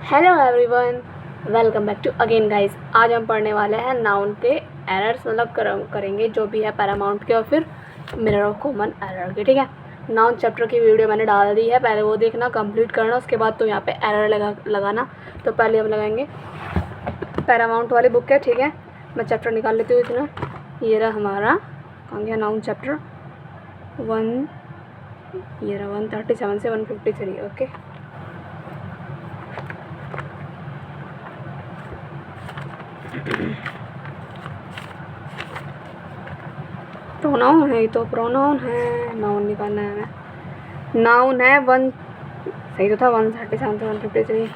Hello everyone, welcome back to again guys. आज हम पढ़ने वाले हैं नाउन के एरर्स, मतलब करेंगे जो भी है पैरामाउंट के और फिर मिरर ऑफ कॉमन एरर के। ठीक है, नाउन चैप्टर की वीडियो मैंने डाल दी है, पहले वो देखना, कंप्लीट करना, उसके बाद तो यहाँ पे एरर लगाना। तो पहले हम लगाएंगे पैरामाउंट वाली बुक है। ठीक है, मैं चैप्टर निकाल लेती हूँ इतना। ये रहा हमारा, कहाँ गया नाउन चैप्टर 1, ये रहा 137 से 153। ओके, प्रोनाउन है, तो प्रोनाउन है, नाउन निकालना है हमें। नाउन है वन, सही तो था 137 से 153।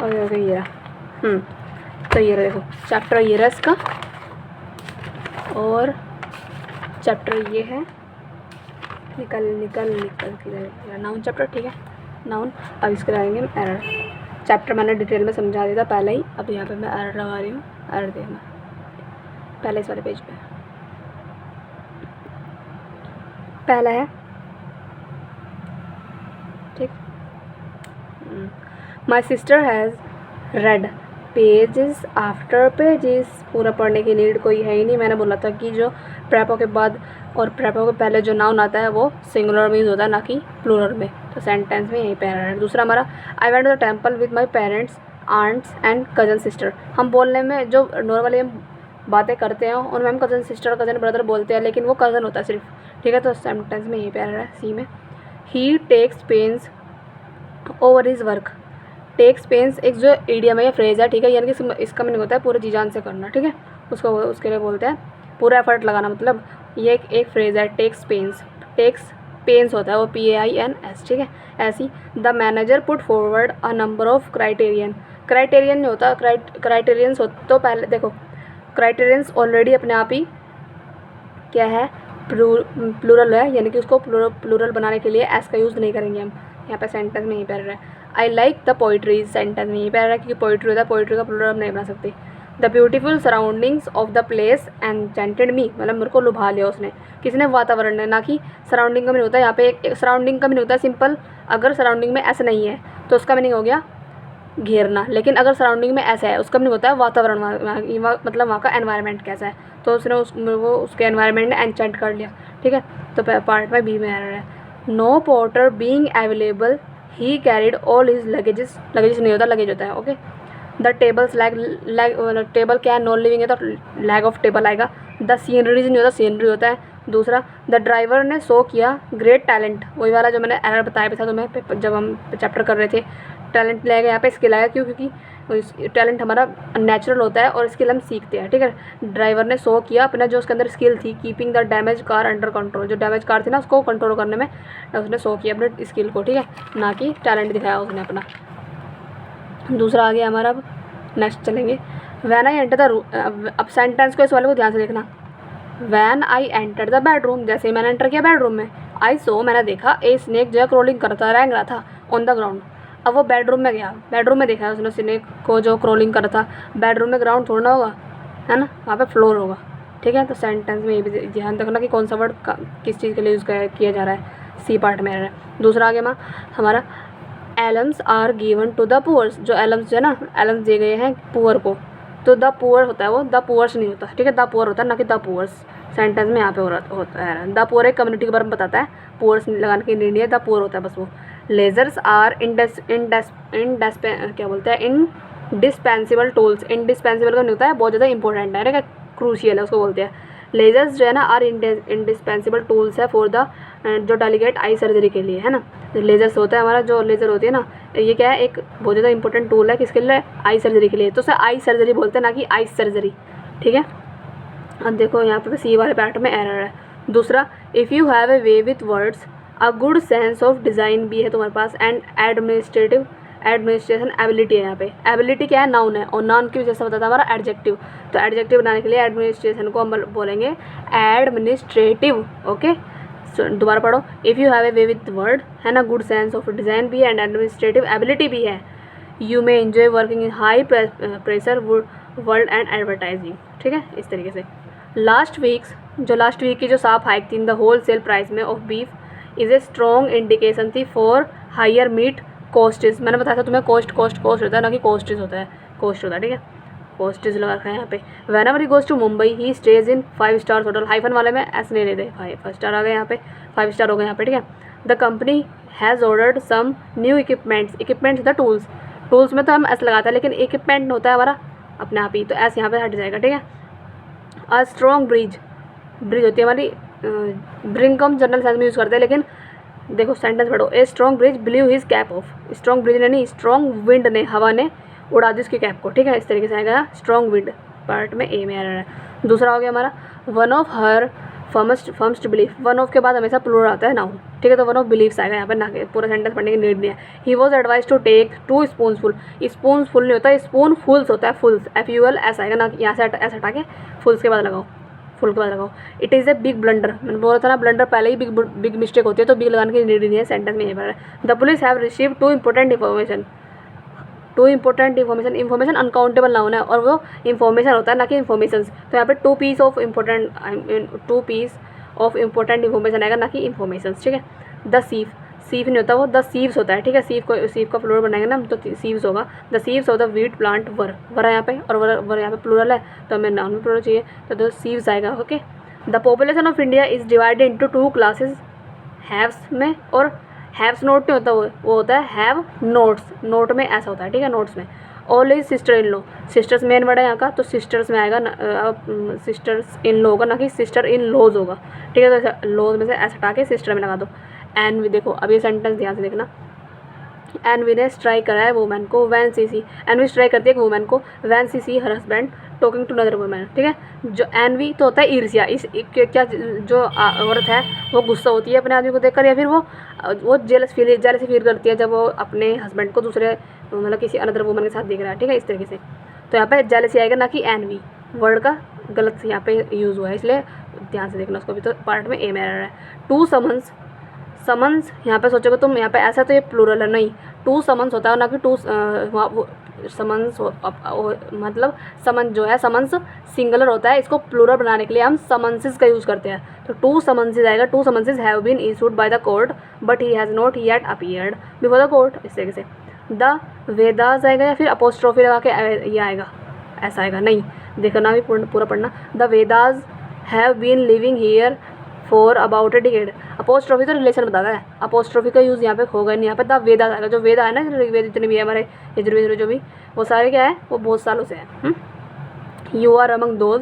और ये रहा तो ये रहा, देखो चैप्टर ये रहा इसका, और चैप्टर ये है। निकल निकल निकल किधर, नाउन चैप्टर। ठीक है, नाउन। अब इसके लगाएंगे हम एरर। चैप्टर मैंने डिटेल में समझा दिया था पहले ही, अब यहाँ पे मैं एरर लगा रही हूँ। एरर देखना पहले इस वाले पेज पे। पहला है, ठीक, my sister has red pages after pages. पूरा पढ़ने की नीड कोई है ही नहीं। मैंने बोला था कि जो प्रेपो के बाद और प्रेपो के पहले जो नाउन आता है वो सिंगुलर में यूज़ होता है, ना कि प्लूरल में। तो सेंटेंस में यहीं पे एरर है। दूसरा हमारा, I went to the temple with my parents, aunts and cousin sister. हम बोलने में जो नॉर्मली हम बातें करते हैं उनमें हम कज़न सिस्टर, कज़न ब्रदर बोलते हैं, लेकिन वो कज़न होता है सिर्फ। ठीक है, तो सेंटेंस में यहीं पे एरर है, सी में। He takes pains over his work. Takes pains एक जो इडियम है या फ्रेज है, ठीक है, यानी कि इसका मीनिंग होता है पूरे जी जान से करना। ठीक है, उसको उसके लिए बोलते हैं पूरा एफर्ट लगाना। मतलब ये एक फ्रेज है, टेक्स पेन्स। टेक्स पेन्स होता है वो PAINS। ठीक है, as. The manager put forward a number of criterion. Criterion नहीं होता, क्राइटेरियंस हो तो पहले देखो, क्राइटेरियंस ऑलरेडी अपने आप ही क्या है, प्लूरल है, यानी कि उसको प्लूरल बनाने के लिए एस का यूज़ नहीं करेंगे हम। यहाँ पे सेंटेंस में ही पढ़ रहा है। I like the poetry, sentence में ही पढ़ रहा है, क्योंकि पोइट्री होता है, पोइट्री का प्लूरल हम नहीं बना सकते। The beautiful surroundings of the place enchanted me, मतलब मेरे को लुभा लिया उसने। किसने? वातावरण ने, ना कि सराउंडिंग का मीनिंग होता है। यहाँ पे एक सराउंडिंग का मीनिंग होता है सिंपल। अगर सराउंडिंग में ऐसा नहीं है तो उसका मीनिंग हो गया घेरना, लेकिन अगर सराउंडिंग में ऐसा है उसका मीनिंग होता है वातावरण, मतलब वहाँ का एनवायरनमेंट कैसा है। तो उसने वो उसके एनवायरनमेंट ने एनचेंट कर लिया। ठीक है, तो पार्ट में बी में एरर है। No porter being available, he carried all his luggages. Luggages नहीं होता, लगेज होता है। Okay, the tables leg, table क्या है, नॉन लिविंग है तो लैग ऑफ टेबल आएगा। द सीनरीज नहीं होता, सीनरी होता है। दूसरा, द ड्राइवर ने शो किया ग्रेट टैलेंट, वही वाला जो मैंने एरर बताया भी था तुम्हें जब हम चैप्टर कर रहे थे। टैलेंट लाएगा यहाँ पे, स्किल आएगा। क्यों? क्योंकि टैलेंट हमारा नेचुरल होता है और स्किल हम सीखते हैं। ठीक है, ड्राइवर ने शो किया अपना जो उसके अंदर स्किल थी, keeping the damage car under control. जो डैमेज कार थी ना उसको कंट्रोल करने में उसने शो किया अपने स्किल को। ठीक है, ना कि टैलेंट दिखाया उसने अपना। दूसरा आ गया हमारा, अब नेक्स्ट चलेंगे। वैन आई एंटर द, अब सेंटेंस को इस वाले को ध्यान से देखना। When I enter the bedroom, जैसे ही मैंने एंटर किया बेडरूम में, आई सो, मैंने देखा, ए स्नेक जो है क्रोलिंग करता रैंग रहा था ऑन द ग्राउंड। अब वो बेडरूम में गया, बेडरूम में देखा उसने स्नेक को जो क्रोलिंग कर रहा था। बेडरूम में ग्राउंड थोड़ा होगा, है ना, वहाँ पे फ्लोर होगा। ठीक है, तो सेंटेंस में ये भी ध्यान रखना कि कौन सा वर्ड किस चीज़ के लिए यूज़ किया जा रहा है। सी पार्ट में है। दूसरा आ गया हमारा, alms are given to the poors. जो एलम्स जो है ना, एलम्स दिए गए हैं पुअर को, तो द पुअर होता है वो, द पुअर्स नहीं होता। ठीक है, द पुअर होता है, ना कि द पुअर्स। सेंटेंस में यहाँ पे होता है। द पुअर एक कम्युनिटी के बारे में बताता है, पुअर्स लगाने की नीड नहीं है, द पुअर होता है बस वो। लेजर्स आर क्या बोलते हैं, इनडिस्पेंसिबल टूल्स। इनडिस्पेंसिबल का नहीं होता है बहुत ज़्यादा इंपॉर्टेंट है, ठीक है, क्रूशियल है, उसको बोलते हैं। लेजर्स जो है ना आर इनडिस्पेंसिबल टूल्स है फॉर द, जो डेलीगेट आई सर्जरी के लिए, है ना। लेजर्स होता है हमारा, जो लेज़र होती है ना, ये क्या है, एक बहुत ज़्यादा इंपॉर्टेंट टूल है, किसके लिए? आई सर्जरी के लिए। तो उसे आई सर्जरी बोलते हैं, ना कि आई सर्जरी। ठीक है, अब देखो यहाँ पर सी वाले पार्ट में एरर है। दूसरा, if you have a way with words, a good sense of design भी है तुम्हारे पास, एंड एडमिनिस्ट्रेशन एबिलिटी है। यहाँ पे एबिलिटी क्या है? नाउन है, और नाउन की वजह से बताता है हमारा एडजेक्टिव। तो एडजेक्टिव बनाने के लिए एडमिनिस्ट्रेशन को हम बोलेंगे एडमिनिस्ट्रेटिव। ओके, दोबारा पढ़ो। If you have a way with word, है ना, गुड सेंस ऑफ डिज़ाइन भी है एंड एडमिनिस्ट्रेटिव एबिलिटी भी है। You may enjoy working in high pressure world and advertising. ठीक है, इस तरीके से। लास्ट वीक की जो साफ हाइक थी in the wholesale price में of beef is a strong indication थी फॉर हायर मीट कोस्टिस, मैंने बताया था तुम्हें कोस्ट होता है, ना कि कोस्टिस होता है, कोस्ट होता है, ठीक है, कोस्टिस लगा रखा है यहाँ पे। Whenever he goes to Mumbai he stays in 5 star hotel, hyphen वाले में ऐसे नहीं लेते, 5 स्टार आ गए यहाँ पे, 5 स्टार हो गए यहाँ पे, ठीक है। The company has ordered some new equipments the tools में तो हम ऐसे लगाते हैं, लेकिन इक्विपमेंट होता है हमारा अपने आप ही, तो ऐसे यहाँ पे हट जाएगा, ठीक है। अ स्ट्रॉन्ग ब्रिज होती है हमारी, ब्रिंग कम जनरल सेंस में यूज़ करते हैं, लेकिन देखो सेंटेंस पढ़ो, a strong bridge blue his cap of, strong bridge ने नहीं, स्ट्रॉन्ग विंड ने, हवा ने उड़ा दी उसकी कैप को, ठीक है। इस तरीके से आएगा स्ट्रॉन्ग विंड, पार्ट में ए में आ रहा है। दूसरा हो गया हमारा one of her first belief, one of के बाद हमेशा प्लूरल आता है नाउन, ठीक है, तो वन ऑफ बिलीव्स आएगा यहाँ पे, ना पूरा सेंटेंस पढ़ने की नीड नहीं है। He was advise to take 2 spoonful, spoonful नहीं होता, स्पून फुल्स होता है, फुल्स FUL ऐसा आएगा ना, यहाँ से ऐसा हटा के फुल्स के बाद लगाओ, फुल के बाद लगाओ। It is a big blunder, मैंने बोला था ना ब्लंडर पहले ही बिग मिस्टेक होती है, तो बिग लगाने की नीड नहीं है, सेंटेंस में यही पर है। The police have receive 2 important information uncountable noun है, और वो इन्फॉर्मेशन होता है ना कि इन्फॉर्मेशंस, तो यहाँ पे 2 पीस ऑफ इम्पोर्टेंट इन्फॉर्मेशन आएगा, ना कि इन्फॉर्मेशंस, ठीक है। द सीफ नहीं होता, वो द सीव्स होता है, ठीक है, सीफ का प्लूरल बनाएंगे ना तो सीव्स होगा। The sieves of the wheat plant वर है यहाँ पे, और वर यहाँ पे प्लूरल है, तो हमें नाउन में प्लूरल चाहिए, तो द सीव्स आएगा, okay. The population of India is divided into 2 classes, haves में, और हैव्स नोट नहीं होता, वो होता है हैव नोट्स, नोट में ऐसा होता है, ठीक है, नोट्स में। Always sister in law, sisters main word है यहाँ का, तो सिस्टर्स में आएगा, सिस्टर्स इन लॉ होगा, ना कि सिस्टर इन लॉज होगा, ठीक है, तो लॉज में से ऐसा हटा के सिस्टर में लगा दो। एनवी देखो, अब ये सेंटेंस ध्यान से देखना, एनवी ने स्ट्राइक करा है वुमेन को, वैन सीसी, एनवी स्ट्राइक करती है वुमेन को, when she sees her husband talking to another women, ठीक है। जो एनवी तो होता है ईर्ष्या, इस क्या जो औरत है वो गुस्सा होती है अपने आदमी को देखकर, या फिर वो जेलस फील करती है जब वो अपने हस्बैंड को दूसरे मतलब किसी अनदर वुमन के साथ देख रहा है, ठीक है, इस तरीके से। तो यहाँ पे जेलसी आएगा, ना कि एनवी, वर्ड का गलत यहाँ पे यूज़ हुआ है, इसलिए ध्यान से देखना उसको भी, तो पार्ट में ए में आ रहा है। 2 समन्स यहाँ पे सोचोगे तुम, यहाँ पे ऐसा तो ये प्लूरल है, नहीं, 2 समन्स होता है, ना कि 2 समन्स मतलब समन जो है, समन्स सिंगुलर होता है, इसको प्लूरल बनाने के लिए हम समन्सेस का यूज़ करते हैं, तो 2 समन्सेस आएगा। 2 summonses have been issued by the court but he has not yet appeared before the court, इस तरीके से। द वेदास आएगा, या फिर अपोस्ट्रोफी लगा के ये आएगा, ऐसा आएगा, नहीं, देखना भी पूरा पढ़ना। The Vedas have been living here for about a decade, apostrophe तो रिलेशन बताता है, अपोस्ट्रोफी का यूज़ यहाँ पे होगा नहीं, यहाँ पे द वेदा आएगा, जो वेदा है ना, ऋग्वेद जितने भी है हमारे, यजुर्वेद जो भी, वो सारे क्या है, वो बहुत सालों से है। You are among those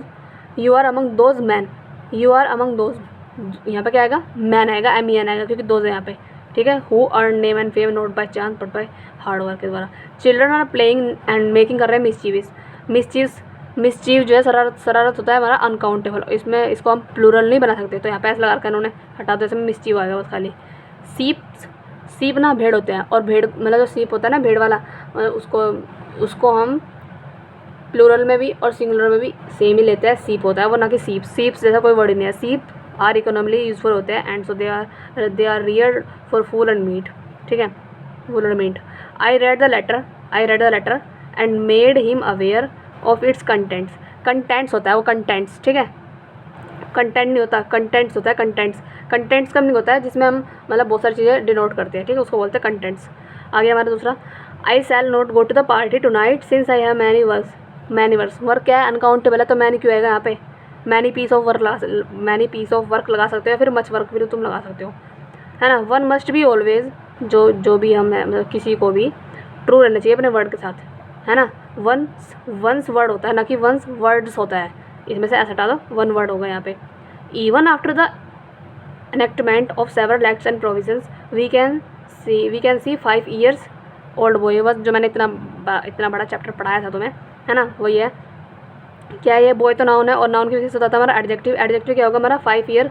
man, यहाँ पे क्या आएगा, मैन आएगा, MEN आएगा, क्योंकि दोज है यहाँ पे, ठीक है। Who earn name and fame not by chance but by hard work के द्वारा। Children are playing and making कर रहे हैं मिसचीव जो है शरारत होता है हमारा अनकाउंटेबल, इसमें इसको हम प्लूरल नहीं बना सकते, तो यहाँ पे ऐसा लगा रखा है उन्होंने, हटा दो, इसमें मिसचीव आएगा बस खाली। सीप ना भेड़ होते हैं, और भेड़ मतलब जो सीप होता है ना भेड़ वाला, उसको हम प्लूरल में भी और सिंगुलर में भी सेम ही लेते हैं, सीप होता है वो, ना कि सीप्स जैसा कोई वर्ड नहीं है। सीप आर इकोनॉमिकली यूजफुल होते हैं, and so they are reared for wool and meat, ठीक है, wool and meat. I read the letter and made him aware of its contents होता है वो, कंटेंट्स, ठीक है, कंटेंट नहीं होता, कंटेंट्स होता है, कंटेंट्स का मीनिंग होता है जिसमें हम मतलब बहुत सारी चीज़ें डिनोट करते हैं, ठीक है, उसको बोलते हैं कंटेंट्स। आगे हमारा दूसरा, I shall not go to the party tonight since I have many works, work क्या है, अनकाउंटेबल है, तो मैनी क्यों आएगा यहाँ पे, मैनी पीस ऑफ वर्क लगा सकते हो, या फिर मच वर्क भी तुम लगा सकते हो, है ना। वन मस्ट बी ऑलवेज, जो भी हम मतलब किसी को भी ट्रू रहना चाहिए अपने वर्ड के साथ, है ना। वंस वर्ड होता है, ना कि वंस वर्ड्स होता है, इसमें से ऐसा हटा दो, 1 वर्ड होगा यहाँ पे। Even after the enactment of several acts and provisions we can see 5 years old boy, बस जो मैंने इतना बड़ा चैप्टर पढ़ाया था तुम्हें, है ना, वही है। क्या ये बॉय तो नाउन है, और नाउन की वजह से होता था हमारा एडजेक्टिव क्या होगा हमारा, 5 year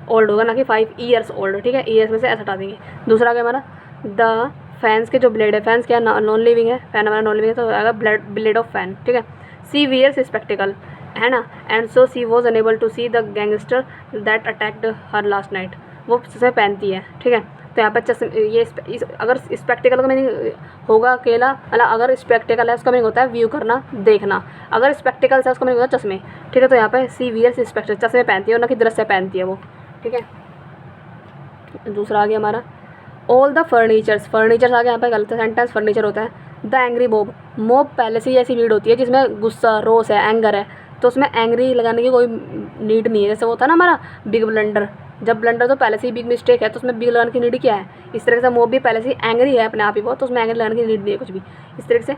ओल्ड होगा, ना कि 5 years ओल्ड, ठीक है, ईयर्स में से ऐसा हटा देंगे। दूसरा क्या हमारा, द फैंस के जो ब्लेड है, फैंस क्या नॉन लिविंग है, फैन हमारा नॉन लिविंग है, तो आएगा ब्लेड ऑफ फैन, ठीक है। सी वियर्स स्पेक्टिकल, है ना, and so she was unable to see the gangster that attacked her last night, वो चश्मे पहनती है, ठीक है। तो यहाँ पर ये अगर स्पेक्टिकल का मीनिंग होगा अकेला, मतलब अगर स्पेक्टिकल है उसका मीनिंग होता है व्यू करना, देखना, अगर स्पेक्टिकल है उसका मीनिंग होता है चश्मे, ठीक है। तो यहाँ पे सी वियर्स स्पेक्टिकल, चश्मे पहनती है, और ना कि दृश्य पहनती है वो, ठीक है। दूसरा आ गया हमारा, ऑल द फर्नीचर्स, फर्नीचर्स आ गया यहाँ पे गलत सेंटेंस, फर्नीचर होता है। द एंग्री मॉब, मॉब पहले से ही ऐसी भीड़ होती है जिसमें गुस्सा, रोष है, एंगर है, तो उसमें एंग्री लगाने की कोई नीड नहीं है। जैसे वो था ना हमारा बिग ब्लंडर, जब ब्लंडर तो पहले से ही बिग मिस्टेक है तो उसमें बिग लगाने की नीड क्या है। इस तरह से मॉब भी पहले से ही एंग्री है अपने आप ही वो, तो उसमें एंग्री लगाने की नीड नहीं है कुछ भी। इस तरह से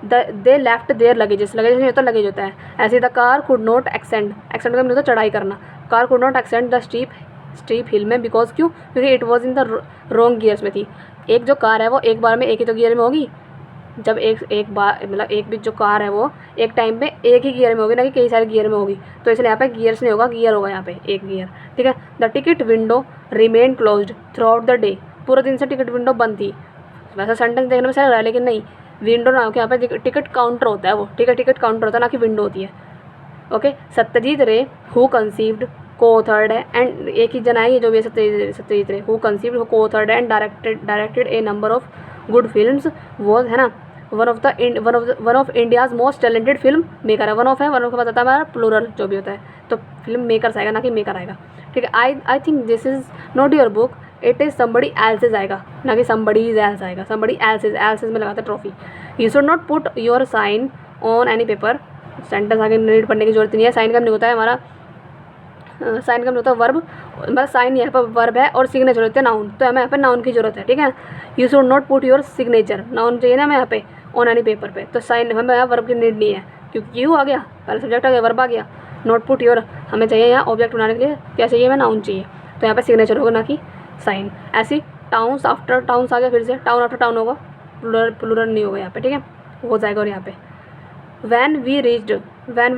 they left their luggages, luggage नहीं होता, लगेज होता है। ऐसे the car could not ascend, ascend का मतलब होता चढ़ाई करना। Car could not ascend the steep hill में, बिकॉज क्यों, क्योंकि it was in the wrong gears में थी। एक जो कार है वो एक बार में एक ही तो गियर में होगी, जब एक बार मतलब एक भी जो कार है वो एक टाइम पे एक ही गियर में होगी, ना कि कई सारे गियर में होगी। तो इसलिए यहाँ पे गियर्स नहीं होगा, गियर होगा यहाँ पे एक गियर, ठीक है। The ticket window remain closed through out the day, पूरे दिन से टिकट विंडो बंद थी। वैसा सेंटेंस देखने में सही रहा है लेकिन नहीं, विंडो ना होकर यहाँ पे टिकट काउंटर होता है वो, ठीक है, टिकट काउंटर होता है ना कि विंडो होती है। ओके, सत्यजीत रे हु कंसीव्ड को थर्ड है एंड एक ही जना है ये जो भी है सत्यजीत रे, हु कंसीव्ड को third and directed A number of good films, was है ना one of India's most talented film maker है। वन ऑफ है, वन ऑफ का बताता है हमारा प्लूरल जो भी होता है, तो फिल्म मेकर्स आएगा ना कि मेकर आएगा, ठीक है। I think this is not your book, it is somebody else's आएगा, ना कि समबडी इज एल्स आएगा। समबडी एल्सेज, एल्सेज में लगाता है trophy. You should not put your sign on any paper, sentence आगे रीड पढ़ने की जरूरत नहीं है। साइन का नहीं होता है हमारा, साइन का होता है वर्ब, मतलब साइन यहाँ पर वर्ब है और सिग्नेचर होते हैं नाउन, तो हमें यहाँ पे नाउन की जरूरत है, ठीक है। You should not put your signature, noun चाहिए ना हमें यहाँ पे ऑन एनी पेपर पे, तो साइन हमें यहाँ वर्ब की नीड नहीं है क्योंकि यू आ गया, पहले सब्जेक्ट आ गया, वर्ब आ गया। नॉट पुट योर हमें चाहिए यहाँ ऑब्जेक्ट बनाने के लिए क्या चाहिए, हमें नाउन चाहिए, तो यहाँ पे सिग्नेचर होगा ना कि साइन। ऐसी टाउन्स आफ्टर टाउन्स आ गया, फिर से टाउन आफ्टर टाउन होगा, प्लूरल नहीं होगा यहाँ पे, ठीक है, हो जाएगा। और यहाँ पे when we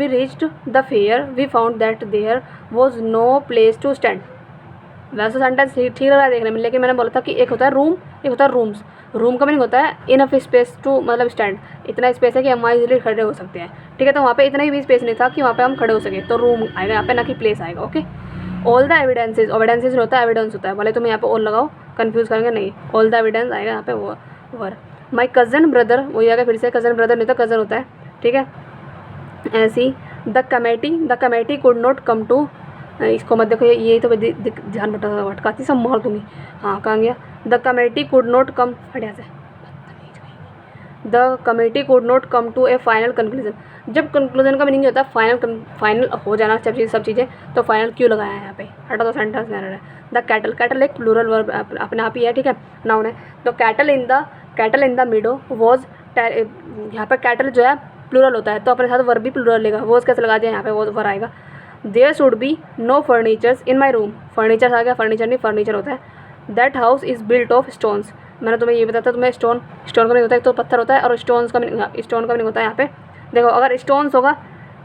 reached the fair we found that there was no place to stand। वैसे सेंटेंस ठीक लग रहा है देखने में, लेकिन मैंने बोला था कि एक होता है रूम, एक होता है रूम्स। रूम का मीनिंग होता है इनफ स्पेस टू, मतलब स्टैंड, इतना स्पेस है कि हम वहाँ इजीली खड़े हो सकते हैं, ठीक है। तो वहाँ पे इतना ही भी स्पेस नहीं था कि वहाँ पे हम खड़े हो सके, तो रूम आएगा यहाँ पे ना कि प्लेस आएगा। Okay, all the evidences, evidences होता है, एविडेंस होता है, भले तुम यहाँ पे ऑल लगाओ कंफ्यूज करेंगे नहीं, ऑल द एविडेंस आएगा यहाँ पे वर। माई कज़न ब्रदर, वही आएगा फिर से, कज़न ब्रदर नहीं तो कज़न होता है, ठीक है। As the committee could not come to, इसको मत देखो, ये तो ध्यान भटकाती सब मार दूंगी। हाँ, कहाँ गया, the committee could not come, हटिया से, the committee could not come to a final conclusion. जब कंक्लूजन का मीनिंग होता है फाइनल हो जाना सब चीज़ें, तो फाइनल क्यों लगाया है यहाँ पे, हटा तो सेंटेंस में है। द कैटल एक प्लूरल वर्ब अपने आप ही है, ठीक है, नाउन है। तो कैटल इन द मीडो वॉज, यहाँ पे कैटल जो है प्लूरल होता है, तो अपने साथ वर्ब भी प्लूरल लेगा, वो कैसे लगा दिया यहाँ पे, वो वर आएगा। There should be no furnitures in my room, furnitures आ गया, फर्नीचर नहीं फर्नीचर होता है। That house is built of stones, मैंने तुम्हें ये बताया था, तुम्हें स्टोन का मीनिंग होता है, तो पत्थर होता है, और स्टोन का मीनिंग होता है यहाँ पे। देखो अगर स्टोन्स होगा,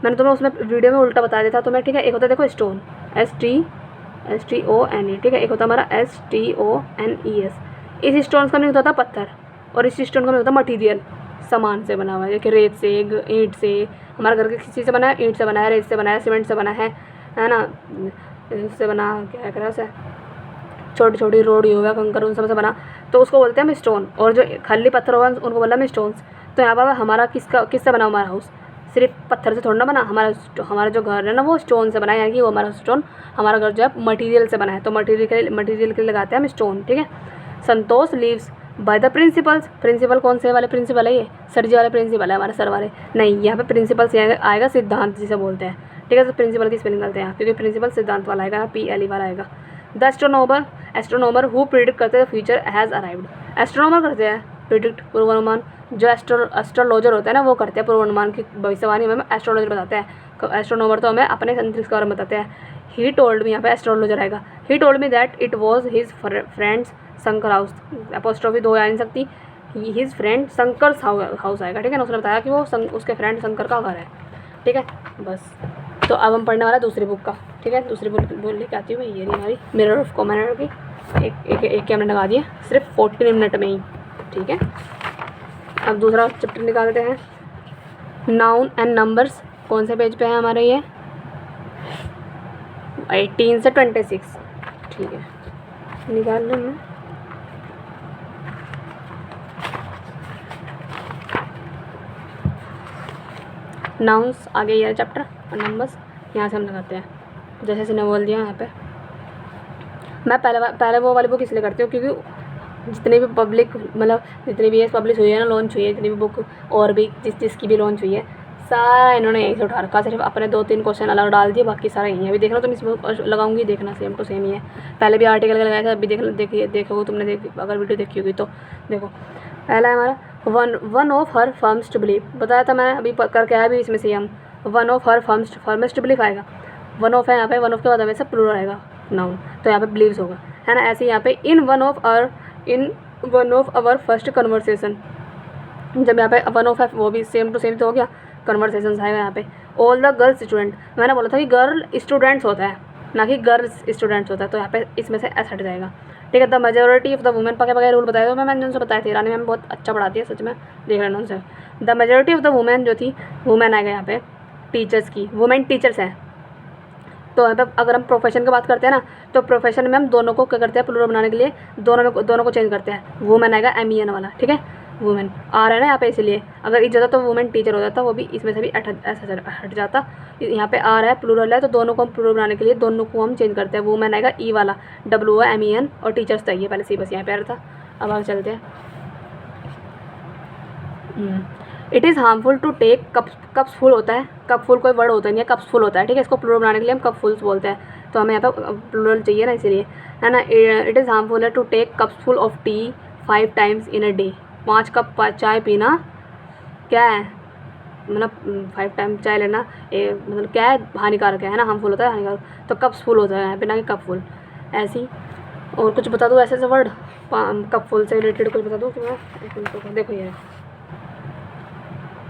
मैंने तुम्हें उसमें वीडियो में उल्टा बता दिया था तुम्हें, ठीक है। एक होता है देखो स्टोन, STONE, ठीक है, एक होता है हमारा STONES। इस स्टोन्स का मीनिंग होता है पत्थर, और इस स्टोन का मीनिंग होता है मटीरियल, सामान से बना हुआ है, जैसे रेत से, ईंट से, हमारे घर के किसी चीज़ से बना है, ईंट से बना है, रेत से बना है, सीमेंट से बना है ना, इससे बना क्या करा से, छोटी छोटी रोड ही होगा, कंकर, उन सब से बना, तो उसको बोलते हैं हम स्टोन। और जो खाली पत्थर होगा उनको बोला हम स्टोन्स। तो यहाँ पर हमारा किससे बना हमारा हाउस, सिर्फ पत्थर से थोड़ा ना बना, हमारा जो घर है ना वो स्टोन से बना है, यानी कि वो हमारा स्टोन, हमारा घर जो है मटीरियल से बना है, तो मटीरियल के लिए लगाते हैं हम स्टोन, ठीक है। Santosh lives by the principles, principle कौन से वाले प्रिंसिपल है, ये सर जी वाले प्रिंसिपल है, हमारे सर वाले नहीं, यहाँ पे प्रिंसिपल से आएगा सिद्धांत जिसे बोलते हैं, ठीक है। तो प्रिंसिपल की स्पेलिंग करते हैं क्योंकि प्रिंसिपल सिद्धांत वाला आएगा, PLE वाला आएगा। द एस्ट्रोनॉमर हु प्रिडिक्ट करते हैं फ्यूचर हैज़ अराइव्ड, एस्ट्रोनॉमर करते हैं प्रिडिक्ट, पूर्वानुमान। जो एस्ट्रोलॉजर होता है ना वो करते हैं पूर्वानुमान की भविष्यवाणी, हमें एस्ट्रोलॉजर बताते हैं, एस्ट्रोनॉमर तो हमें अपने अंतरिक्ष के बारे में बताते हैं। ही टोल्ड मी, यहाँ पे एस्ट्रोलॉजर आएगा। He told me that it was his friends Shankar house, apostrophe दो आ नहीं सकती, हिज फ्रेंड शंकर हाउस आएगा, ठीक है ना। उसने बताया कि वो उसके फ्रेंड शंकर का घर है, ठीक है। बस, तो अब हम पढ़ने वाला दूसरी बुक का, ठीक है। दूसरी बुक लेके आती हूँ, ये रही हमारी मिरर ऑफ कॉमन की, एक कैमरा लगा दिए सिर्फ 14 मिनट में ही, ठीक है। अब दूसरा चैप्टर निकालते हैं, नाउन एंड नंबर्स। कौन से पेज पे है हमारे ये, 18 से 26, ठीक है, निकाल लो मैं। नाउन्स आगे ये चैप्टर, और नंबर्स यहाँ से हम लगाते हैं, जैसे इसने बोल दिया यहाँ पे। मैं पहले वो वाली बुक इसलिए करती हूँ क्योंकि जितनी भी पब्लिक मतलब जितनी भी ये पब्लिश हुई है ना, लॉन्च हुई है, जितनी भी बुक और भी जिसकी भी लॉन्च हुई है, सारा इन्होंने यहीं से उठा रखा। सिर्फ अपने 2-3 क्वेश्चन अलग डाल दिए, बाकी सारा यही है। अभी देख लो तुम इसमें लगाऊंगी, देखना सेम टू सेम ही है। पहले भी आर्टिकल लगाया था, अभी देखोगे तुमने अगर वीडियो देखी होगी तो देखो। पहला है हमारा one of her firms to believe, बताया था मैंने, अभी करके आया भी इसमें से हम। One of her firms to believe आएगा, वन ऑफ है यहाँ पे, वन ऑफ के बाद हमेशा प्लूरल आएगा नाउन, तो यहाँ पे बिलीव्स होगा, है ना। ऐसे यहाँ पे in one of our first conversation, जब यहाँ पे वन ऑफ है वो भी सेम टू सेम तो हो गया, कन्वर्सेशन आएगा यहाँ पे। ऑल द गर्ल्स स्टूडेंट, मैंने बोला था कि गर्ल स्टूडेंट्स होता है ना कि गर्ल्स स्टूडेंट्स होता है, तो यहाँ पे इसमें से एस हट जाएगा, ठीक है। The majority of the women, पके रूल बताया था मैंने उनसे बताया थी, रानी मैम बहुत अच्छा पढ़ाती है सच में, देख लेना उनसे। The majority of the women जो थी, वुमेन आएगा यहाँ पे, टीचर्स की, वुमेन टीचर्स हैं। तो यहाँ पे अगर हम प्रोफेशन की बात करते हैं ना, तो प्रोफेशन में हम दोनों को क्या करते हैं, प्लूरल बनाने के लिए दोनों को चेंज करते हैं। वुमेन आएगा MEN वाला, ठीक है, वुमेन आ रहा है ना यहाँ पे, इसलिए अगर इस जगह तो वुमेन टीचर हो जाता, वो भी इसमें से भी ऐसा हट जाता। यहाँ पे आ रहा है प्लूरल है, तो दोनों को हम प्लूरल बनाने के लिए दोनों को हम चेंज करते हैं। वुमेन आएगा E वाला, WOMEN, और टीचर्स चाहिए पहले से, बस यहाँ पे आ रहा था। अब आगे चलते हैं। It is harmful to take cups full होता है, कप फुल कोई वर्ड होता नहीं है, कप्स फुल होता है, ठीक है। इसको प्लूरल बनाने के लिए हम कप फुल्स बोलते हैं, तो हमें यहाँ पे प्लूरल चाहिए ना, इसीलिए, है ना। इट इज़ हार्मफुल है to take cups full of tea 5 times in a day, 5 cup चाय पीना क्या है, मतलब 5 टाइम चाय लेना मतलब क्या है, हानिकारक है ना, हार्मफुल होता है, हानिकारक, तो कप्स फुल होता है यहाँ पे, ना कि कप फुल। ऐसी और कुछ बता दूँ ऐसे वर्ड कप फुल से रिलेटेड कुछ बता दूँ तुम्हें, देखो ये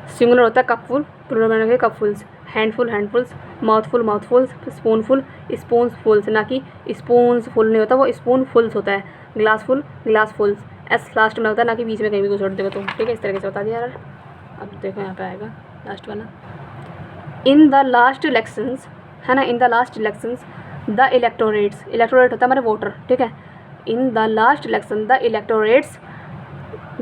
सिंगुलर होता है कपफुल, प्लूरल बनाने के कपफुल्स, हैंडफुल हैंडफुल्स, माउथफुल्स, स्पून्सफुल्स, ना कि स्पून्सफुल नहीं होता, वो स्पूनफुल्स होता है। ग्लासफुल्स, एस लास्ट में होता है, ना कि बीच में कहीं भी कुछ छोड़ देगा तुम, ठीक है। इस तरीके से बता दिया यार। अब देखो यहाँ पे आएगा लास्ट वाला, इन द लास्ट इलेक्शंस, है ना, in the last elections the electorates, electorate होता है हमारे वोटर, ठीक है। In the last election the electorates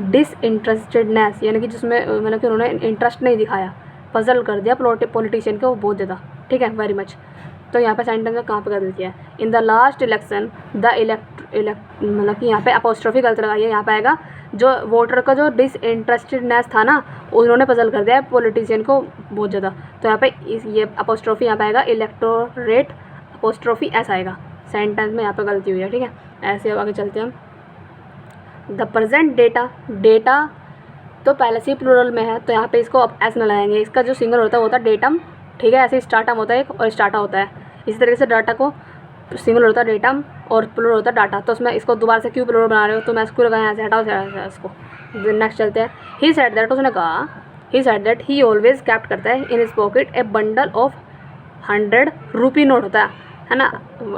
disinterestedness, यानी कि जिसमें मतलब कि उन्होंने इंटरेस्ट नहीं दिखाया, पजल कर दिया पॉलिटिशियन को बहुत ज़्यादा, ठीक है, वेरी मच। तो यहाँ पे सेंटेंस में कहाँ पे कर दिया है, in the last election the मतलब कि यहाँ पे अपोस्ट्रोफी गलत लगाई है, यहाँ पे आएगा जो वोटर का जो डिसइंटरेस्टेडनेस था ना, उन्होंने पजल कर दिया पॉलिटिशियन को बहुत ज़्यादा, तो यहाँ पे ये अपोस्ट्रोफी यहाँ पे आएगा, इलेक्टोरेट अपोस्ट्रोफी ऐसा आएगा, सेंटेंस में यहाँ पे गलती हुई है, ठीक है। ऐसे अब आगे चलते हैं हम। द प्रेजेंट डेटा तो पहले से ही प्लूरल में है, तो यहाँ पे इसको अब एस न लगाएंगे, इसका जो सिंगल होता है वो होता है डेटम, ठीक है। ऐसे स्टार्टम होता है एक और स्टार्टा होता है, इसी तरीके से डाटा को सिंगल होता है डेटम और प्लूरल होता है डाटा, तो उसमें इसको दोबारा से क्यों प्लूरल बना रहे हो, तो मैं इसको लगाया, यहाँ से हटाओ इसको। नेक्स्ट चलते हैं। ही सेड दैट, उसने कहा, he said that he always kept करता है in his pocket A bundle of 100 rupee note होता है ना,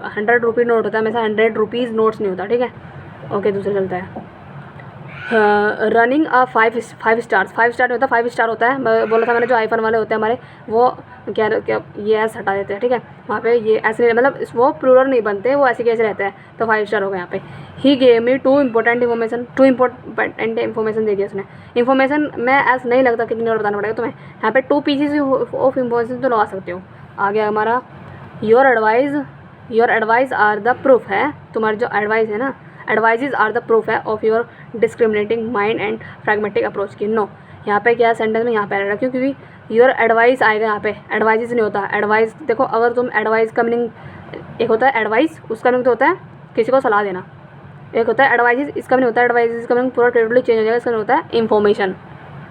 100 रुपी नोट होता है, हमेशा 100 रुपीज़ नोट्स नहीं होता, ठीक है। ओके, दूसरा चलता है। रनिंग आ 5 स्टार्स, 5 स्टार नहीं होता, 5 स्टार होता है, मैं बोला था मैंने, जो आईफोन वाले होते हैं हमारे, वो क्या ये ऐसे हटा देते हैं, ठीक है। वहाँ पे ये ऐसे मतलब वो प्लूरल नहीं बनते, वो ऐसे कैसे रहते हैं, तो 5 स्टार हो गया यहाँ पे। He gave me 2 important information दे दिया उसने। इन्फॉर्मेशन में ऐसा नहीं लगता कितनी और बताना पड़ेगा तुम्हें, यहाँ पे 2 पीसेस ऑफ इन्फॉर्मेशन तो लगा सकते हो। आगे हमारा your advice are the proof है, तुम्हारी जो एडवाइस है ना, एडवाइजेज आर द प्रूफ है of your discriminating mind and pragmatic approach की। नो, यहाँ पे क्या सेंटेंस में यहाँ पे रखा, क्योंकि योर एडवाइस आएगा यहाँ पे, एडवाइजेज नहीं होता। एडवाइस देखो, अगर तुम एडवाइस का मीनिंग, एक होता है एडवाइस, उसका मीनिंग तो होता है किसी को सलाह देना, एक होता है एडवाइजेज, इसका मीनिंग होता है, एडवाइजेज का मीनिंग पूरा टोटली चेंज हो जाएगा, इसका मीनिंग होता है इन्फॉर्मेशन,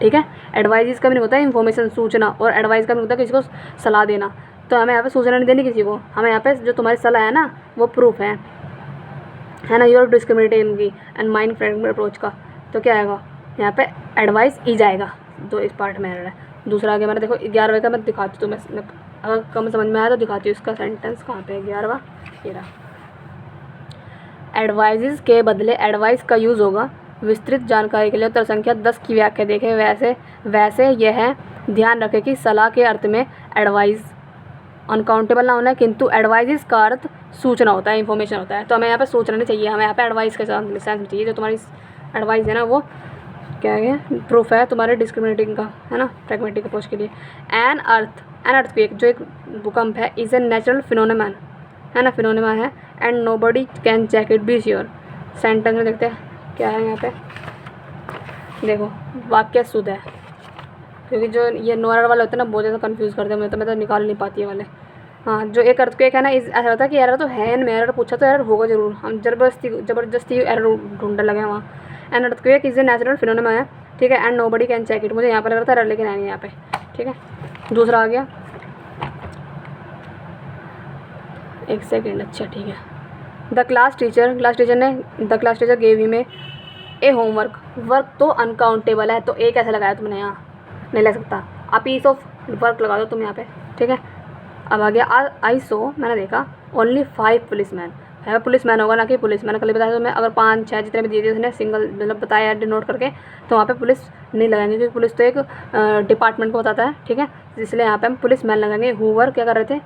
ठीक है। एडवाइजेज का मीनिंग होता है इन्फॉर्मेशन, सूचना, और एडवाइस का मीनिंग होता है किसी को सलाह देना। तो हमें यहाँ पे सूचना नहीं देनी किसी को, हमें यहाँ पे जो तुम्हारी सलाह है ना, वो प्रूफ है ना, योर डिस्क्रिमिनेटिंग की एंड माइंड फ्रेंड अप्रोच का। तो क्या आएगा यहाँ पे, एडवाइस ई जाएगा, तो इस पार्ट में रहा है। दूसरा आगे मैंने देखो 11वें का मैं दिखाती हूँ, तो मैं अगर कम समझ में आया तो दिखाती हूँ इसका सेंटेंस कहाँ पे है। 11वां ये रहा, एडवाइजेज के बदले एडवाइस का यूज़ होगा विस्तृत जानकारी के लिए। उत्तर संख्या 10 की व्याख्या देखें। वैसे यह है, ध्यान रखें कि सलाह के अर्थ में एडवाइस अनकाउंटेबल ना होना है, किंतु एडवाइजेज का अर्थ सूचना होता है, इन्फॉर्मेशन होता है। तो हमें यहाँ पे सूचना नहीं चाहिए, हमें यहाँ पे एडवाइस के सेंस में चाहिए। जो तुम्हारी एडवाइस है ना, वो क्या है, प्रूफ है तुम्हारे डिस्क्रिमिनेटिंग का, है ना, फ्रैग्मेटिक अप्रोच के लिए। एन अर्थक्वेक जो एक भूकंप है, इज़ ए नेचुरल फिनोमेना, है ना, फिनोमेना है, and nobody can check it, be sure. Sentence में देखते हैं, क्या है यहाँ पे, देखो वाक्य शुद्ध है, क्योंकि जो ये नो एरर वाले होते हैं ना बहुत ज़्यादा कंफ्यूज करते हैं मुझे, तो मैं तो निकाल नहीं पाती है वाले। हाँ, जो एक अर्थक्वेक है ना, इस ऐसा होता है कि एरर तो है नहीं, एरर पूछा तो एरर होगा जरूर, हम ज़बरदस्ती एरर ढूंढने लगे वहाँ। An earthquake is a natural phenomena है, ठीक है, and nobody can check it. मुझे यहाँ पर लग रहा था एरर, लेकिन है नहीं यहाँ पे, ठीक है। दूसरा आ गया, एक सेकेंड, अच्छा ठीक है। The class teacher gave him a homework, work तो अनकाउंटेबल है, तो एक ऐसे लगाया तुमने, यहाँ नहीं ले सकता, आ पीस ऑफ वर्क लगा दो तुम यहाँ पे, ठीक है। अब आ गया आई सो, मैंने देखा ओनली 5 पुलिसमैन है, पुलिसमैन होगा ना कि पुलिस, मैंने कल बताया तो मैं, अगर 5-6 जितने भी दिए थे उसने सिंगल मतलब बताया डिनोट करके, तो वहाँ पे पुलिस नहीं लगाएंगे, क्योंकि पुलिस तो एक डिपार्टमेंट को बताता है, ठीक है, इसलिए यहाँ पे हम पुलिसमैन लगाएंगे। हूवर क्या कर रहे थे,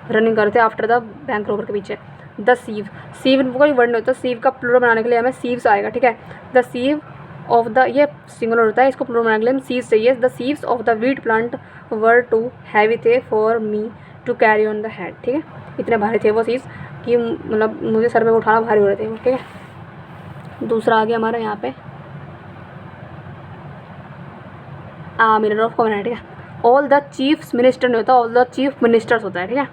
रनिंग कर रहे थे आफ्टर द बैंक रोबर के पीछे। द सीव, सीव कोई वर्ड नहीं होता, सीव का प्लूरल बनाने के लिए हमें सीव्स आएगा, ठीक है। द सीव ऑफ द, ये सिंगुलर होता है, इसको प्लूरल बनाने के लिए हम सीव्स चाहिए। The sieves of the wheat plant were too heavy थे for me to carry on the head, ठीक है, इतने भारी थे वो सीव्स कि मतलब मुझे सर पे उठाना भारी हो रहे थे, ठीक है। दूसरा आ गया हमारा यहाँ पे मिरर ऑफ कॉमन है, ठीक है। ऑल द चीफ्स मिनिस्टर नहीं होता, ऑल द चीफ मिनिस्टर्स होता है, ठीक है।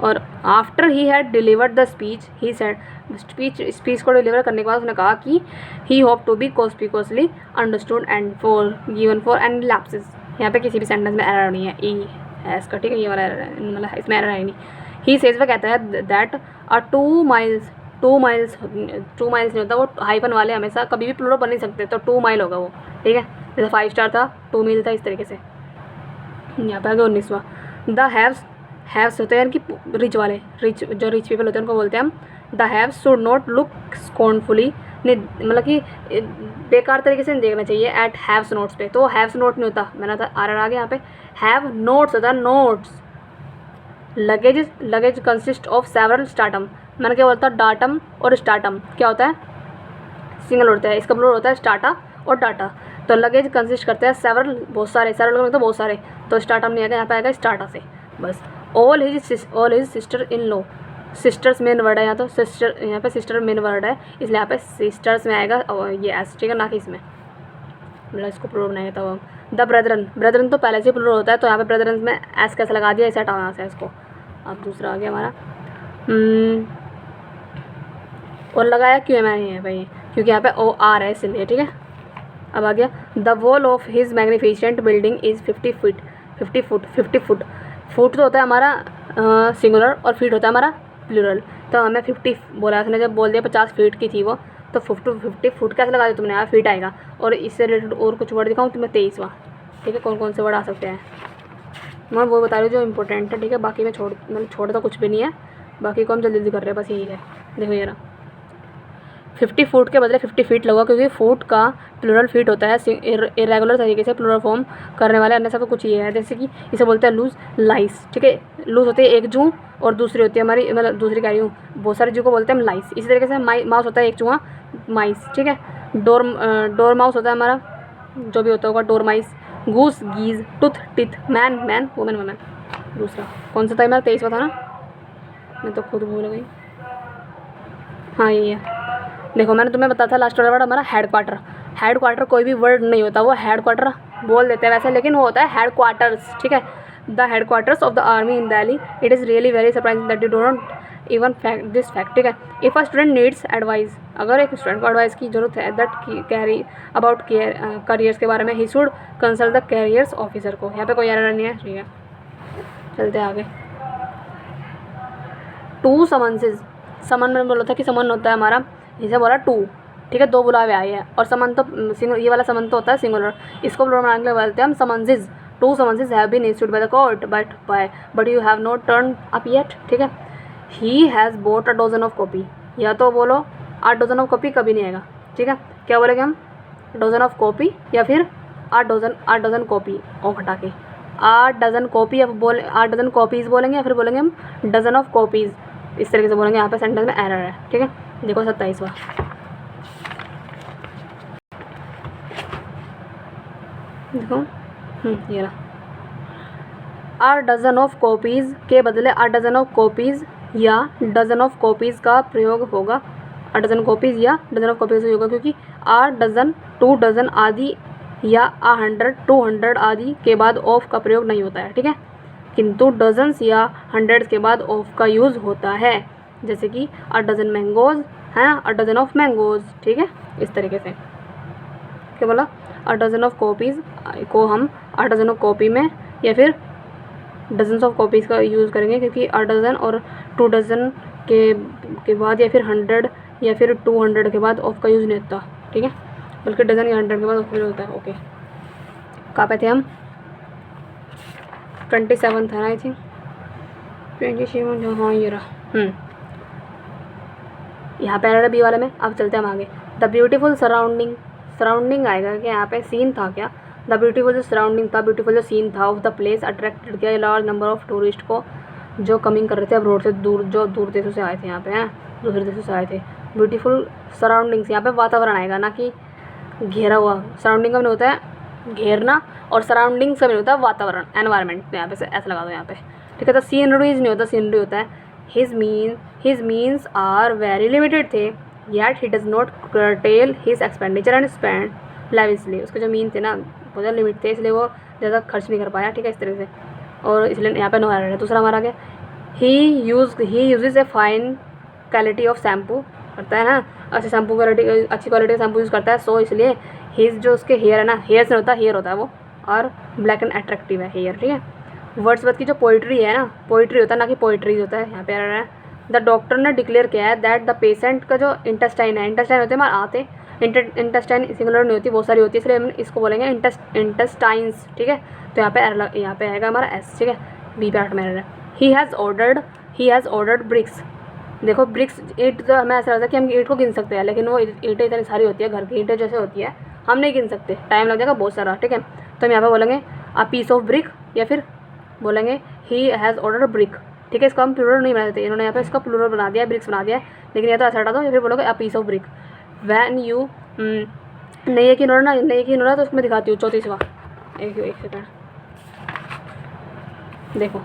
और after he had delivered the speech he said, speech को डिलीवर करने के बाद उसने कहा कि he hope to be conspicuously understood and forgiven for and lapses. यहाँ पे किसी भी सेंटेंस में एरर नहीं है, ई है इसका, ठीक है, ये वाला एरर है, मतलब इसमें एरर है नहीं। ही सेज, वह कहता है दैट अ 2 माइल्स नहीं होता, वो हाइफन वाले हमेशा कभी भी प्लूरल बन नहीं सकते, तो 2 माइल होगा वो, ठीक है। जैसे 5 स्टार था, 2 मील था, इस तरीके से। यहाँ पे आ गया 19वां, द हैव्स होते हैं कि रिच वाले, जो रिच पीपल होते हैं उनको बोलते हैं हम the haves should not look scornfully, नहीं मतलब कि बेकार तरीके से नहीं देखना चाहिए एट हैव्स नोट्स पे, तो हैव्स नोट नहीं होता, मैंने आ गया यहाँ पे हैव नोट्स होता है, notes. Luggage consist of several स्टार्टम, मैंने क्या बोलता डाटम और स्टार्टम क्या होता है, सिंगल होता है, इसका प्लूरल होता है स्टार्टा और डाटा। तो लगेज कंसिस्ट करते हैं सेवरल, बहुत सारे, सेवरल मतलब बहुत सारे, तो स्टार्टम नहीं आएगा, यहाँ पे आएगा स्टार्टा से बस। All his sister in law, sisters main word है यहाँ, तो सिस्टर यहाँ पे सिस्टर मेन वर्ड है, इसलिए यहाँ पे सिस्टर्स में आएगा और ये एस, ठीक है, ना कि इसमें, मतलब इसको प्लूरल बनाएगा तब। द ब्रदरन तो पहले से प्लूरल होता है, तो यहाँ पे ब्रदरन में एस कैसे लगा दिया, ऐसे हटाना है इसको। अब दूसरा आ गया हमारा और लगाया क्यों है मैंने यहाँ भाई, क्योंकि यहाँ पे ओ आर है इसलिए, ठीक है। अब आ गया the wall of his magnificent building is 50 foot. Foot तो होता है हमारा सिंगुलर और फीट होता है हमारा प्लूरल, तो हमें 50 बोला, उसने जब बोल दिया 50 फीट की थी वो, तो 50 फुट कैसे लगा दिया तुमने यार, फीट आएगा। और इससे रिलेटेड और कुछ वर्ड दिखाऊँ तुम्हें, 23वां, ठीक है, कौन कौन से वर्ड आ सकते हैं, मैं वो बता रही हूँ जो इंपॉर्टेंट है, ठीक है, बाकी मैं छोड़ तो कुछ भी नहीं है, बाकी को हम जल्दी कर रहे हैं, बस यही है। देखो ये रहा 50 फुट के बदले 50 फीट लगा, क्योंकि फुट का प्लूरल फीट होता है इरेगुलर तरीके से प्लूरल फॉर्म करने वाले, अन्य सब तो कुछ ये है, जैसे कि इसे बोलते हैं लूज लाइस, ठीक है। लूज होती है एक जू और दूसरी होती है हमारी, मतलब दूसरी कह रही हूँ, बहुत सारी जू को बोलते हैं हम लाइस। इसी तरीके से माउस होता है एक चूहा, माइस, ठीक है। डोर माउस होता है हमारा, जो भी होता होगा door mice. Goose geese, tooth teeth, man women. दूसरा कौन सा था मेरा, 23वां था ना, मैं तो खुद भूल गई, हाँ ये है। देखो मैंने तुम्हें बताया था लास्ट वाला वर्ड हमारा हेड क्वार्टर कोई भी वर्ड नहीं होता, वो हेड क्वार्टर बोल देते हैं वैसे, लेकिन वो होता है हेड क्वार्टर्स, ठीक है। The head quarters of the army in Delhi, it is really very surprising that you don't even this fact, ठीक है। If a student needs advice, अगर एक स्टूडेंट को एडवाइस की जरूरत है दैट कैरी अबाउट करियर्स के बारे में, he should consult the carriers officer को। यहाँ पे कोई एरर नहीं है, ठीक है, चलते आगे। 2 समन्सेस, समन में बोला था कि समन होता है हमारा, इसे बोला 2, ठीक है, 2 बुलावे आए हैं, और समन तो ये वाला समन तो होता है सिंगुलर, इसको प्लूरल बनाने के लिए बोलते हैं हम summonses. 2 summonses have been issued by the court but you have not turn up yet, ठीक है। He has bought a dozen of copy, या तो बोलो 8 डजन ऑफ कॉपी, कभी नहीं आएगा, ठीक है। क्या बोलेंगे हम, डजन ऑफ कॉपी या फिर 8 डजन कॉपी, और हटा के 8 डजन कॉपी, या बोले 8 डजन कॉपीज़ बोलेंगे, या फिर बोलेंगे हम डजन ऑफ कॉपीज़, इस तरीके से बोलेंगे। यहाँ पे सेंटेंस में एरर है, ठीक है। देखो 27वां, देखो ये रहा, 8 डजन ऑफ कॉपीज़ के बदले 8 डजन ऑफ कॉपीज़ या डजन ऑफ कॉपीज़ का प्रयोग होगा। अ डजन कॉपीज़ या डजन ऑफ कॉपीज़ होगा, क्योंकि अ डजन, 2 डजन आदि या 100, 200 आदि के बाद ऑफ का प्रयोग नहीं होता है, ठीक है। किंतु डजन्स या हंड्रेड्स के बाद ऑफ का यूज़ होता है, जैसे कि अ डजन मैंगोज़ है ना, अ डजन ऑफ मैंगोज़, ठीक है। इस तरीके से क्या बोला, अ डजन ऑफ कॉपीज़ को हम अ डजन ऑफ कॉपी में या फिर डजन्स ऑफ कॉपीज़ का यूज़ करेंगे, क्योंकि अ डजन और 2 डजन के बाद या फिर 100 या फिर 200 के बाद ऑफ का यूज़ नहीं होता, ठीक है, बल्कि डजन या 100 के बाद ऑफ का यूज़ होता है। ओके, कहाँ पे थे हम? 27 था ना आई थिंक, 27, हाँ ये रहा। यहाँ पे आ रहा बी वाले में। अब चलते हैं हम आगे। द ब्यूटीफुल सराउंडिंग, सराउंडिंग आएगा कि यहाँ पे सीन था क्या, द ब्यूटीफुल जो सराउंडिंग था, ब्यूटीफुल जो सीन था ऑफ द प्लेस अट्रैक्टेड किया लार्ज नंबर ऑफ टूरिस्ट को, जो कमिंग कर रहे थे अब रोड से दूर, जो दूर देशों से आए थे यहाँ पे, हैं दूसरे देशों से आए थे। ब्यूटीफुल सराउंडिंग्स, यहाँ पे वातावरण आएगा ना कि घेरा हुआ। सराउंडिंग का भी होता है घेरना और सराउंडिंग्स का भी होता है वातावरण, एनवायरनमेंट। तो यहाँ पे ऐसा लगा दो यहाँ पे, ठीक है। तो सीनरीज नहीं होता, सीनरी होता है। His means are very limited थे, yet he does not curtail his expenditure and spend lavishly। उसके जो मीन थे ना बहुत ज़्यादा लिमिट थे, इसलिए वो ज़्यादा खर्च नहीं कर पाया, ठीक है, इस तरह से। और इसलिए यहाँ पे नो एरर है। दूसरा हमारा क्या, he uses a fine quality of shampoo, करता है ना, अच्छी शैम्पू क्वालिटी, अच्छी क्वालिटी का शैम्पू यूज़ करता है। सो इसलिए हिज जो उसके हेयर है ना, हेयर से होता है, हेयर होता है वो, और ब्लैक एंड अट्रैक्टिव है हेयर, ठीक है। वर्ड्सवर्थ की जो पोइट्री है ना, पोइट्री होता है ना कि पोइट्रीज होता है, यहाँ पे आ रहा है। द डॉक्टर ने डिक्लेयर किया है दैट द पेशेंट का जो इंटेस्टाइन है, इंटेस्टाइन होते हैं हमारे आते, इंटेस्टाइन सिंगुलर नहीं होती, बहुत सारी होती है, इसलिए हम इसको बोलेंगे इंटेस्टाइन्स, ठीक है। तो यहाँ पे आएगा हमारा एस, ठीक है, बी पार्ट में है। He has ordered bricks. देखो ब्रिक्स, ईंट तो हमें ऐसा लगता है कि हम ईंट को गिन सकते हैं, लेकिन वो ईंटें इतनी सारी होती है, घर की ईंटें जैसे होती है, हम नहीं गिन सकते, टाइम लग जाएगा बहुत सारा, ठीक है। तो हम यहाँ पे बोलेंगे अ पीस ऑफ ब्रिक, या फिर बोलेंगे ही हैज़ ऑर्डर्ड ब्रिक, ठीक है। इसको हम प्लूरल नहीं बना देते, इन्होंने यहाँ पे इसका प्लूरल बना दिया, ब्रिक्स बना दिया है, लेकिन या तो ऐसा हटा दो या फिर बोलोगे a piece of brick. When you नहीं है कि इन्होंने तो उसको मैं दिखाती हूँ 34वां, एक सेकंड देखो।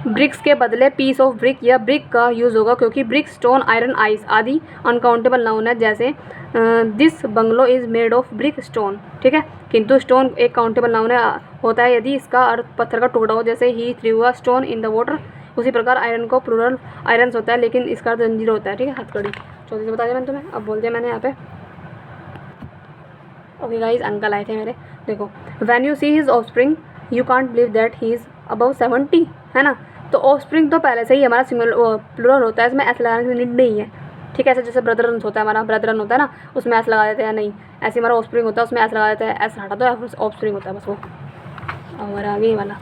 ब्रिक्स के बदले पीस ऑफ ब्रिक या ब्रिक का यूज़ होगा, क्योंकि ब्रिक, स्टोन, आयरन, आइस आदि अनकाउंटेबल नाउन है, जैसे this bungalow is made of brick stone, ठीक है। किंतु स्टोन एक काउंटेबल नाउन होता है यदि इसका अर्थ पत्थर का टुकड़ा हो, जैसे he threw a stone in the water. उसी प्रकार आयरन को प्लूरल आयरन्स होता है, लेकिन इसका अर्थ जंजीर होता है, ठीक है, हथकड़ी। 34 बता दिया मैंने तुम्हें, अब बोल दिया मैंने यहाँ पे। ओके गाइज, अंकल आए थे मेरे, देखो। When you see his offspring you can't believe that he is above 70, है ना। तो ऑफस्प्रिंग तो पहले से ही हमारा सिंगुलर प्लूरल होता है, इसमें ऐसा लगाने की नीड नहीं है, ठीक है। ऐसे जैसे ब्रदरन होता है, हमारा ब्रदरन होता है ना, उसमें ऐसा लगा देते हैं, नहीं, ऐसे हमारा ऑफस्प्रिंग होता है, उसमें ऐसा लगा देते हैं, ऐसा हटा दो, ऑफस्प्रिंग होता है बस वो। और आगे वाला,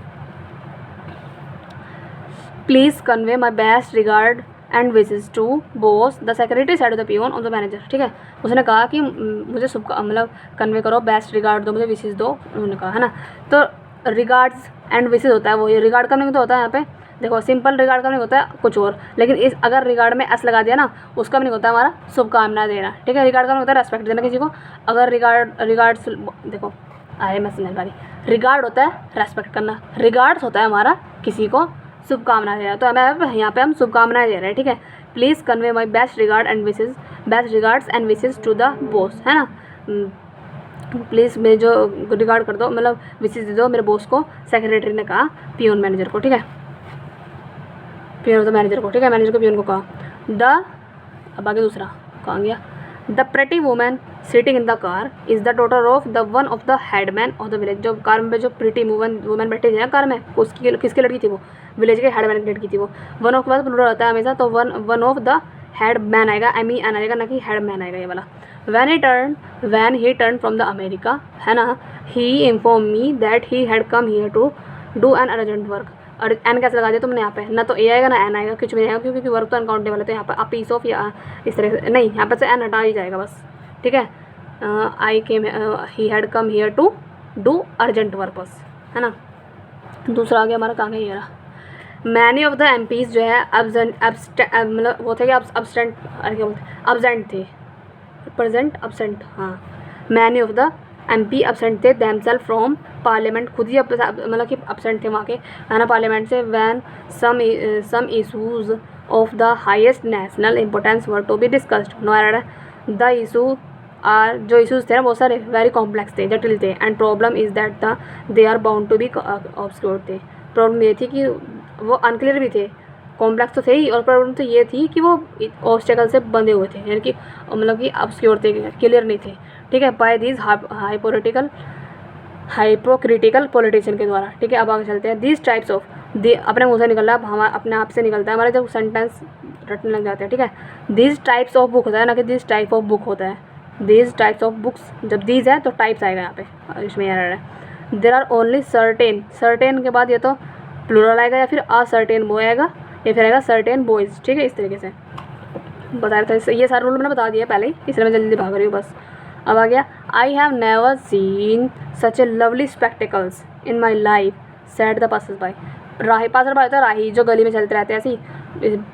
please convey my best regard and wishes to boss, the secretary side of the peon of the manager, ठीक है। उसने कहा कि मुझे मतलब कन्वे करो, बेस्ट रिगार्ड दो, मुझे विशेज़ दो, उन्होंने कहा, है ना। तो रिगार्ड्स एंड विशेज़ होता है वो, ये रिगार्ड का मीनिंग तो होता है यहाँ पे, देखो सिंपल रिगार्ड का मीनिंग होता है कुछ और, लेकिन इस अगर रिगार्ड में एस लगा दिया ना, उसका मीनिंग होता है हमारा शुभकामना देना, ठीक है। रिगार्ड का मीनिंग होता है रेस्पेक्ट देना किसी को। अगर रिगार्ड्स देखो आए मैं समझ पा रही, रिगार्ड होता है रेस्पेक्ट करना, रिगार्ड्स होता है हमारा किसी को शुभकामना देना, तो हमें यहाँ पे हम शुभकामनाएं दे रहे हैं, ठीक है। Please convey my best regards and wishes to the boss, है ना। प्लीज़ मेरे जो रिगार्ड कर दो, मतलब विशेज़ दे दो मेरे बॉस को, सेक्रेटरी ने कहा पियोन मैनेजर को, ठीक है, पियोन तो मैनेजर को, ठीक है, मैनेजर को पियोन को कहा। अब आगे दूसरा कहाँ गया, the pretty women sitting in the car is the daughter of the one of the headman of the village. जो कार में जो प्रिटी वुमेन बैठी थी ना कार में, उसकी किसकी लड़की थी वो, विलेज के हेडमैन की लड़की थी वो। वन ऑफ के बाद प्लूरल होता है हमेशा, तो वन ऑफ द हेडमैन आएगा, MEN आएगा, ना कि हेडमैन आएगा ये वाला। When he turn from the America, है ना, he inform me that he had come here to do an urgent work. और एन कैसे लगा दिया तुमने यहाँ पे, ना तो ए आएगा ना एन आएगा, कुछ भी नहीं आएगा, क्योंकि वर्क तो अनकाउंटेबल है, तो यहाँ पर आप पीस ऑफ या इस तरह से नहीं, यहाँ पर से एन हटा ही जाएगा बस, ठीक है। He had come here to do urgent workers, है ना। दूसरा आ गया हमारा कहाँ गया ये रहा, मैनी ऑफ द MPs जो है मतलब वो थे कि अब्सेंट थे, प्रेजेंट अब्सेंट, हाँ। Many of the MP absent थे दैमसेल्फ फ्रॉम पार्लियामेंट, खुद ही मतलब कि अब्सेंट थे वहाँ के, है ना, पार्लियामेंट से। When some issues of the highest national importance were to be discussed. No error. The issue are, जो इशूज़ थे ना बहुत सारे वेरी कॉम्प्लेक्स थे, जटिल थे, and problem is that they are bound to be obscure थे। प्रॉब्लम ये थी कि वो अनक्लियर भी थे, कॉम्प्लेक्स तो थे ही, और प्रॉब्लम तो ये थी कि वो ऑब्स्टेकल से बंधे हुए थे, यानी कि मतलब कि ऑब्सक्योर थे, क्लियर नहीं थे। ठीक है, बाय दीज हाइपोक्रिटिकल पॉलिटिशियन के द्वारा। ठीक है, अब आगे चलते हैं। दीज टाइप्स ऑफ अपने मुँह से निकल रहा है, हमारा अपने आप से निकलता है, हमारे जब सेंटेंस रटने लग जाते हैं। ठीक है, दीज टाइप्स ऑफ बुक होता है ना कि दिस टाइप ऑफ बुक होता है। दीज टाइप्स ऑफ बुक्स, जब दीज है तो टाइप्स आएगा यहाँ पे, इसमें एरर है। There are only certain, certain के बाद ये तो प्लूरल आएगा, या फिर आ सर्टेन बॉय आएगा, या फिर आएगा सर्टेन बॉयज़। ठीक है, इस तरीके से बता रहा था। ये सारा रूल मैंने बता दिया पहले ही, इसलिए मैं जल्दी भाग रही हूँ बस। अब आ गया, I have never seen such a lovely spectacles in my life said the passers by. राही, पासर बाय था राही, जो गली में चलते रहते हैं ऐसे ही।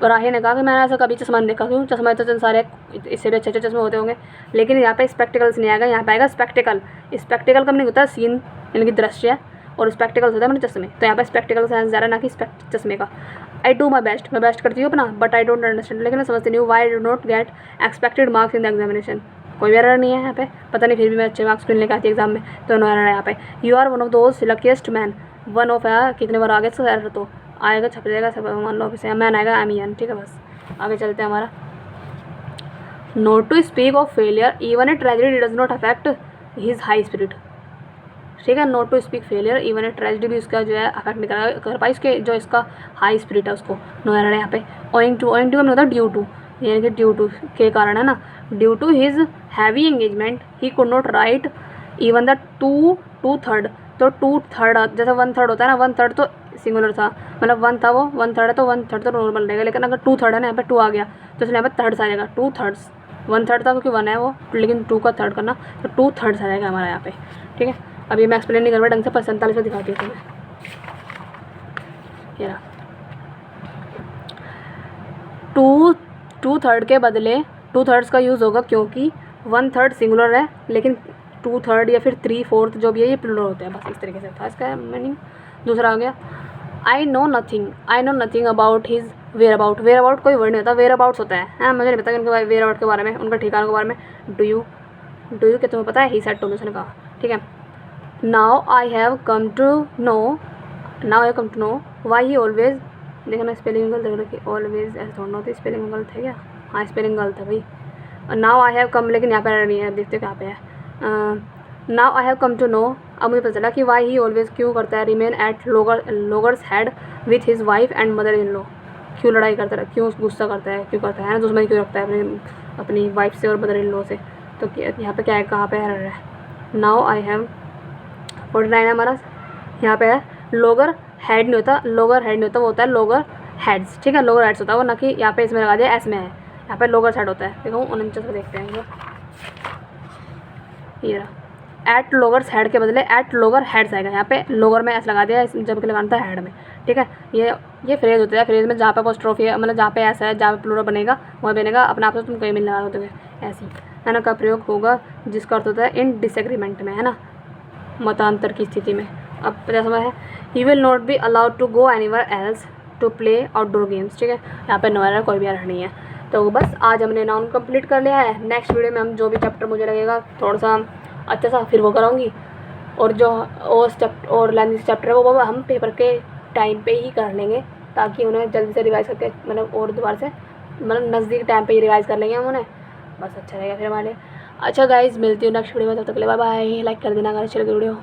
राही ने कहा कि मैंने ऐसा कभी चश्मा नहीं देखा। क्यों? चश्मा तो सारे इससे भी अच्छे अच्छे चश्मे होते होंगे, लेकिन यहाँ पे स्पेक्टिकल्स नहीं आएगा, यहाँ पे आएगा स्पेक्टिकल। स्पेक्टिकल का नहीं होता सीन, यानी कि दृश्य, और स्पेक्टिकल्स होता है मैंने चश्मे, तो यहाँ पे स्पेक्टिकल से ज़्यादा ना कि चश्मे का। आई डू माई बेस्ट, मैं बेस्ट करती हूँ अपना, बट आई डोंट अंडरस्टैंड, लेकिन मैं समझती नहीं हूँ। Why do not gate expected marks in the examination. कोई भी एरर नहीं है यहाँ पे, पता नहीं फिर भी मैं अच्छे मार्क्स क्यों लेकर आती एग्जाम में, तो नो एरर है यहाँ पे। You are one of those luckiest man, one of है, कितने बार आगे इसका एरर तो आएगा, छप जाएगा सब, मान लो ऑफिस मैन आएगा एम एन। ठीक है, बस आगे चलते हैं। हमारा not to speak of failure even a tragedy does not affect his high spirit. ठीक है, not to speak failure even a tragedy भी उसका जो है अफेक्ट नहीं कर पाई, उसके जो इसका हाई स्पिरिट है उसको। नो एरर है यहाँ पे। ओइंग टू का मतलब होता ड्यू टू, यानी कि ड्यू टू के कारण है ना। Due to his heavy engagement he could not write even the two third. तो टू थर्ड, जैसे 1/3 होता है ना, 1/3 तो सिंगुलर था, मतलब 1 था वो 1/3 है, तो 1/3 तो नॉर्मल रहेगा, लेकिन अगर 2/3 है ना, यहाँ पे 2 आ गया तो इसलिए यहाँ पे थर्ड्स आ जाएगा। 2/3, 1/3 था क्योंकि 1 है वो, लेकिन 2 का थर्ड करना, तो 2/3 आ जाएगा हमारा यहाँ पे। ठीक है, अभी मैं एक्सप्लेन नहीं कर रहा ढंग से, 47 में दिखाती हूँ तुम्हें। ये रहा, 2/3 के बदले 2/3 का यूज़ होगा, क्योंकि 1/3 सिंगुलर है, लेकिन 2/3 या फिर 3/4 जो भी है ये प्लूरल होते हैं। बस इस तरीके से था इसका मीनिंग। दूसरा आ गया, I know nothing about his where about. Where about कोई वर्ड नहीं होता, वेयर अबाउट्स होता है। हाँ, मुझे नहीं पता उनके वेयर अबाउट के बारे में, उनका ठिकानों के बारे में। डू यू क्या तुम्हें पता है? ही सेड टू मी, उसने कहा। ठीक है, now I have come to know why he always, देखना स्पेलिंग गलत देख रखी, ऑलवेज ऐसा थोड़ा होती, स्पेलिंग गलत है क्या? हाँ, स्पेलिंग गलत है भाई। नाउ आई हैव कम, लेकिन यहाँ पर नहीं है, देखते कहाँ पे है। Now I have come to know, अब मुझे पता चला कि वाई ही ऑलवेज क्यों करता है remain at loggerheads with his wife and mother in law. क्यों लड़ाई करता है, क्यों गुस्सा करता है, क्यों करता है ना, दुश्मनी क्यों रखता है अपनी वाइफ से और मदर इन लॉ से। तो यहाँ पे क्या है, कहाँ पे है? नाउ आई हैव 49 हमारा यहाँ पे है। लोगर हेड नहीं होता, वो होता है लोगर हेड्स। ठीक है, लोगर हेड्स होता है वो, ना कि यहाँ पे इसमें लगा दिया एस में है, यहाँ पे लोगर हेड होता है। देखो 49 में देखते हैं ये रहा, एट लोगर्स हेड के बदले एट लोगर हेड्स आएगा। यहाँ पे लोगर में एस लगा दिया, जबकि लगाना था हेड में। ठीक है, ये फ्रेज होता है। फ्रेज में जहाँ पे अपोस्ट्रोफी है, मतलब जहाँ पे ऐसा है, जहाँ पे प्लूरल बनेगा वहाँ बनेगा अपने आप से, तुम कहीं मिल लगा दोगे ऐसी, है ना, का प्रयोग होगा, जिसका अर्थ होता है इन डिसएग्रीमेंट में, है ना, मतांतर की स्थिति में। अब 50वां है, you will not be allowed to go anywhere else to play outdoor games. ठीक है, यहाँ पे नो एरर, कोई भी एरर नहीं है। तो बस आज हमने नाउन कंप्लीट कर लिया है। नेक्स्ट वीडियो में हम जो भी चैप्टर मुझे लगेगा थोड़ा सा अच्छा सा फिर वो कराऊंगी, और जो और लैंग्वेज चैप्टर है वो हम पेपर के टाइम पे ही कर लेंगे, ताकि उन्हें जल्दी से रिवाइज़ करके, मतलब और दोबारा से, मतलब नज़दीक टाइम पे ही रिवाइज़ कर लेंगे हम उन्हें, बस अच्छा रहेगा फिर हमारे लिए। अच्छा गाइज, मिलती हूँ नेक्स्ट वीडियो में, तब तक के लिए बाय बाय। लाइक कर देना अगर अच्छी लगी वीडियो।